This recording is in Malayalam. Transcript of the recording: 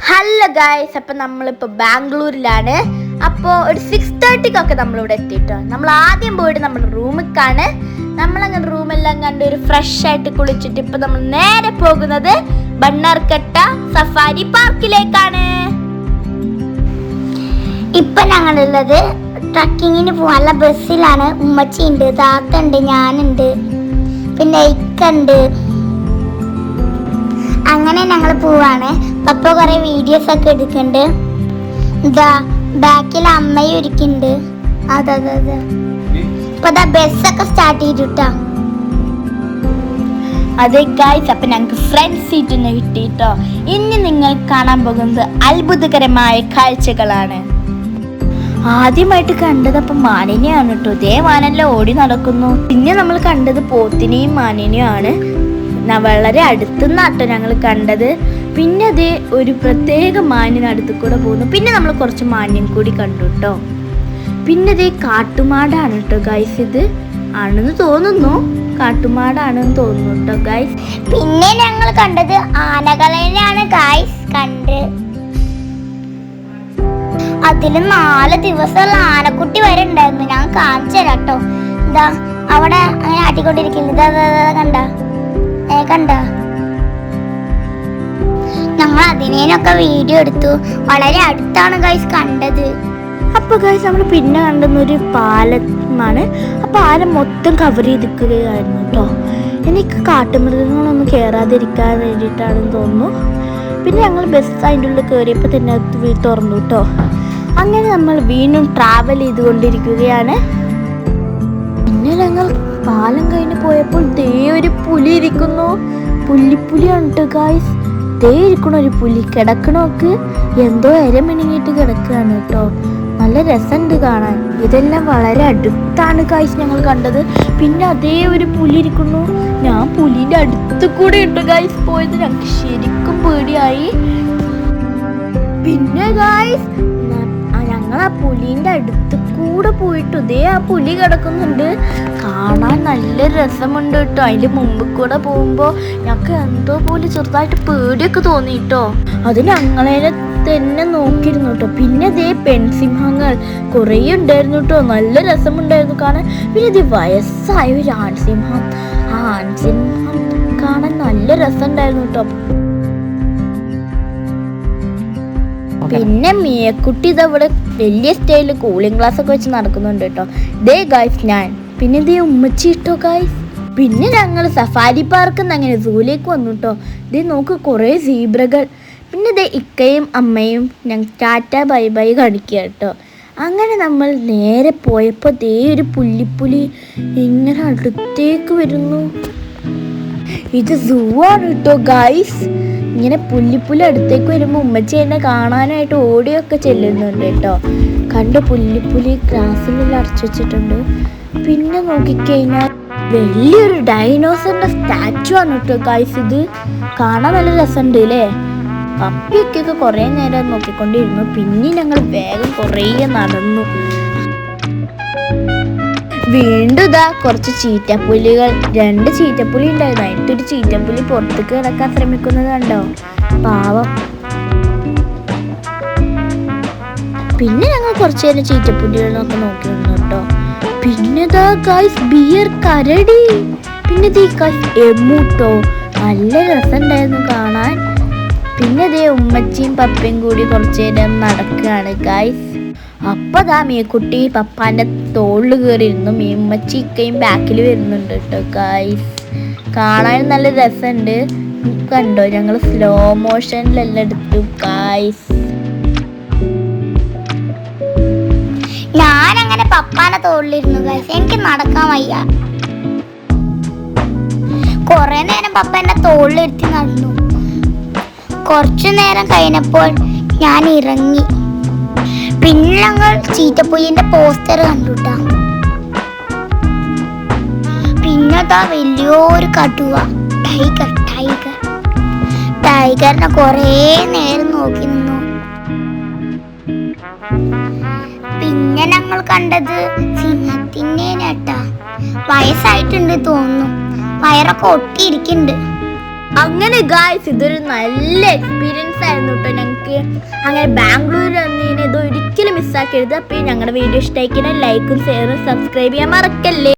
ഹലോ ഗൈസ്, അപ്പം നമ്മളിപ്പോൾ ബാംഗ്ലൂരിലാണ്. അപ്പോൾ ഒരു 6:30 നമ്മളിവിടെ എത്തിയിട്ടോ. നമ്മൾ ആദ്യം പോയിട്ട് നമ്മുടെ റൂമിലേക്കാണ്. നമ്മളങ്ങനെ റൂമെല്ലാം കണ്ട് ഒരു ഫ്രഷ് ആയിട്ട് കുളിച്ചിട്ട് ഇപ്പം നമ്മൾ നേരെ പോകുന്നത് ബണ്ണാർക്കട്ട സഫാരി പാർക്കിലേക്കാണ്. ഇപ്പൊ ഞങ്ങളുള്ളത് ട്രക്കിങ്ങിന് പോകാനുള്ള ബസ്സിലാണ്. ഉമ്മച്ചിയുണ്ട്, താത്തണ്ട്, ഞാനുണ്ട്, പിന്നെ ഇക്കുണ്ട്. അങ്ങനെ ഞങ്ങൾ പോവാണ്. പപ്പ കുറെ വീഡിയോസ് ഒക്കെ എടുക്കുന്നുണ്ട്. ഇതാ ബാക്കിൽ അമ്മയും ഇരിക്കുന്നുണ്ട്. അതെ ഇപ്പൊ ബസ്സൊക്കെ സ്റ്റാർട്ട് ചെയ്തിട്ടാ. അതെ ഗൈസ്, അപ്പം ഞങ്ങൾക്ക് ഫ്രണ്ട് സീറ്റ് തന്നെ കിട്ടിയിട്ടോ. ഇനി നിങ്ങൾ കാണാൻ പോകുന്നത് അത്ഭുതകരമായ കാഴ്ചകളാണ്. ആദ്യമായിട്ട് കണ്ടത് അപ്പം മാനിനെയാണ് കേട്ടോ. ഇതേ മാനെല്ലാം ഓടി നടക്കുന്നു. പിന്നെ നമ്മൾ കണ്ടത് പോത്തിനെയും മാനിനെയും ആണ്. വളരെ അടുത്തുനിന്നാട്ടോ ഞങ്ങൾ കണ്ടത്. പിന്നെ അതേ ഒരു പ്രത്യേക മാനിനടുത്ത് കൂടെ പോകുന്നു. പിന്നെ നമ്മൾ കുറച്ച് മാന്യം കൂടി കണ്ടു കേട്ടോ. പിന്നെ ഇതേ കാട്ടുമാടാണ് കേട്ടോ ഗൈസ്. ഇത് ആണെന്ന് തോന്നുന്നു, കാട്ടുമാടാണെന്ന് തോന്നുന്നു കേട്ടോ ഗൈസ്. പിന്നെ ഞങ്ങൾ കണ്ടത് ആനകളെയാണ് ഗൈസ് കണ്ട്. അതില് 4 ദിവസമുള്ള ആനക്കുട്ടി വരെ ഉണ്ടായിരുന്നു. ഞാൻ കാണിച്ചു തരാം കേട്ടോ. ഇതാ അവിടെ അങ്ങനെ ആട്ടിക്കൊണ്ടിരിക്കുന്നത് കണ്ട. ഞങ്ങൾ അതിനൊക്കെ വീഡിയോ എടുത്തു. വളരെ അടുത്താണ് ഗൈസ് കണ്ടത്. അപ്പൊ ഗൈസ് നമ്മൾ പിന്നെ കണ്ടുന്ന ഒരു പാലമാണ്. ആ പാലം മൊത്തം കവർ ചെയ്തിരിക്കുകയായിരുന്നു കേട്ടോ. എനിക്ക് കാട്ടുമൃഗങ്ങളൊന്നും കയറാതിരിക്കാൻ വേണ്ടിയിട്ടാണെന്ന് തോന്നുന്നു. പിന്നെ ഞങ്ങൾ ബസ് അതിൻ്റെ ഉള്ളിൽ കയറിയപ്പോൾ തന്നെ അത് തുറന്നു കേട്ടോ. അങ്ങനെ നമ്മൾ വീണ്ടും ട്രാവൽ ചെയ്തുകൊണ്ടിരിക്കുകയാണ്. പിന്നെ ഞങ്ങൾ പാലം കഴിഞ്ഞ് പോയപ്പോൾ ദേ ഒരു പുലി ഇരിക്കുന്നു. പുലിയാണ് കേട്ടോ ഗായ്സ്. ദേ ഇരിക്കണ ഒരു പുലി കിടക്കണോക്ക് എന്തോ ഇരമിണങ്ങിയിട്ട് കിടക്കുകയാണ് കേട്ടോ. നല്ല രസമുണ്ട് കാണാൻ. ഇതെല്ലാം വളരെ അടുത്താണ് ഗായ്സ് ഞങ്ങൾ കണ്ടത്. പിന്നെ അതേ ഒരു പുലി ഇരിക്കുന്നു. ഞാൻ പുലിന്റെ അടുത്ത് കൂടെ ഇട്ടു ഗായ്സ് പോയത്. ഞങ്ങൾക്ക് ശരിക്കും പേടിയായി. പിന്നെ ഗായ്സ് ഞങ്ങൾ ആ പുലിന്റെ അടുത്ത് കൂടെ പോയിട്ടു ദേ ആ പുലി കിടക്കുന്നുണ്ട്. കാണാൻ നല്ല രസമുണ്ട് കേട്ടോ. അതിന്റെ മുമ്പിൽ കൂടെ പോകുമ്പോ ഞങ്ങൾക്ക് എന്തോ പോലെ ചെറുതായിട്ട് പേടിയൊക്കെ തോന്നിട്ടോ. അത് ഞങ്ങളെ തന്നെ നോക്കിയിരുന്നു കേട്ടോ. പിന്നെ ദേ പെൺസിംഹങ്ങൾ കുറേ ഉണ്ടായിരുന്നു കേട്ടോ. നല്ല രസമുണ്ടായിരുന്നു കാണാൻ. പിന്നെ ഇത് വയസ്സായ ഒരു ആൺസിംഹം. ആ ആൺസിംഹം കാണാൻ നല്ല രസമുണ്ടായിരുന്നു കേട്ടോ. പിന്നെ മിയക്കുട്ടി ഇതവിടെ വലിയ സ്റ്റൈലിൽ കൂളിംഗ് ഗ്ലാസ് ഒക്കെ വെച്ച് നടക്കുന്നുണ്ട് കേട്ടോ. ദേ ഗൈസ് ഞാൻ പിന്നെ ദേ ഉമ്മച്ചി ഇട്ടോ ഗൈസ്. പിന്നെ ഞങ്ങൾ സഫാരി പാർക്കിൽ നിന്ന് അങ്ങനെ സൂയിലേക്ക് വന്നു കേട്ടോ. ദേ നോക്ക് കുറേ സീബ്രകൾ. പിന്നെ ദേ ഇക്കയും അമ്മയും ഞങ്ങൾ ടാറ്റ ബൈ ബൈ കാണിക്കുക കേട്ടോ. അങ്ങനെ നമ്മൾ നേരെ പോയപ്പോൾ ദേ ഒരു പുലിപ്പുലി ഇങ്ങനെ അടുത്തേക്ക് വരുന്നു. ഇത് സൂ ആണ് കേട്ടോ ഗൈസ്. ഇങ്ങനെ പുലിപ്പുലി അടുത്തേക്ക് വരുമ്പോൾ ഉമ്മച്ചി എന്നെ കാണാനായിട്ട് ഓടിയൊക്കെ ചെല്ലുന്നുണ്ട് കേട്ടോ. കണ്ട് പുലിപ്പുലി ഗ്രാസിലെല്ലാം അടച്ചു വെച്ചിട്ടുണ്ട്. പിന്നെ നോക്കിക്കഴിഞ്ഞാൽ വലിയൊരു ഡൈനോസറിന്റെ സ്റ്റാച്ചു ആണ് കേട്ടോ ഗൈസ്. ഇത് കാണാൻ നല്ല രസമുണ്ട് അല്ലേ. പപ്പിയൊക്കെ കുറേ നേരം നോക്കിക്കൊണ്ടിരുന്നു. പിന്നെ ഞങ്ങൾ വേഗം കുറേ നടന്നു. വീണ്ടും ഇതാ കുറച്ച് ചീറ്റപ്പുലികൾ. 2 ചീറ്റപ്പുലി ഉണ്ടായിരുന്നു. അതിനൊരു ചീറ്റപ്പുലി പുറത്തേക്ക് കിടക്കാൻ ശ്രമിക്കുന്നത് കണ്ടോ, പാവം. പിന്നെ ഞങ്ങൾ കുറച്ച് നേരം ചീറ്റപ്പുലികളൊക്കെ നോക്കി നിന്നു കേട്ടോ. പിന്നെ ഇതാ ഗൈസ് ബിയർ കരടി. പിന്നെ ദേ ഗൈസ് എമ്മൂട്ടോ. നല്ല രസമുണ്ടായിരുന്നു കാണാൻ. പിന്നെ ദേ ഉമ്മച്ചിയും പപ്പയും കൂടി കുറച്ച് നേരം നടക്കുകയാണ് ഗൈസ്. അപ്പൊ ദാ മീക്കുട്ടി പപ്പാന്റെ തോളിൽ കയറിയിരുന്നു. മീമ്മച്ചിക്കയും ബാക്കിൽ വരുന്നുണ്ട് കേട്ടോ ഗൈസ്. കാണാൻ നല്ല രസമുണ്ട്. കണ്ടോ, ഞങ്ങൾ സ്ലോ മോഷനിലെല്ലാം എടുത്തു ഗൈസ്. ഞാനങ്ങനെ പപ്പാന്റെ തോളിലിരുന്നു ഗൈസ്. എനിക്ക് നടക്കാൻ വയ്യ. കുറെ നേരം പപ്പ എന്നെ തോളിലിരുത്തി നടന്നു. കുറച്ചു നേരം കഴിഞ്ഞപ്പോൾ ഞാൻ ഇറങ്ങി. പിന്നെ ഞങ്ങൾ ചീറ്റപ്പുലിന്റെ പോസ്റ്റർ കണ്ടുട്ടാ. പിന്നെ വലിയൊരു കടുവ, ടൈഗറിനെ കുറേ നേരം നോക്കി നിന്നു. പിന്നെ ഞങ്ങൾ കണ്ടത് സിംഹത്തിനെ കേട്ടാ. വയസ്സായിട്ടുണ്ട് തോന്നുന്നു. വയറൊക്കെ ഒട്ടിയിരിക്കുന്നുണ്ട്. അങ്ങനെ ഗായ്സ് ഇതൊരു നല്ല എക്സ്പീരിയൻസ് ആയിരുന്നു കേട്ടോ ഞങ്ങൾക്ക്. ഓക്കെ. അങ്ങനെ ബാംഗ്ലൂർ വന്നതിന് ഇത് ഒരിക്കലും മിസ്സാക്കരുത്. അപ്പോൾ ഞങ്ങളുടെ വീഡിയോ ഇഷ്ടമാക്കിയാൽ ലൈക്കും ഷെയറും സബ്സ്ക്രൈബ് ചെയ്യാൻ മറക്കല്ലേ.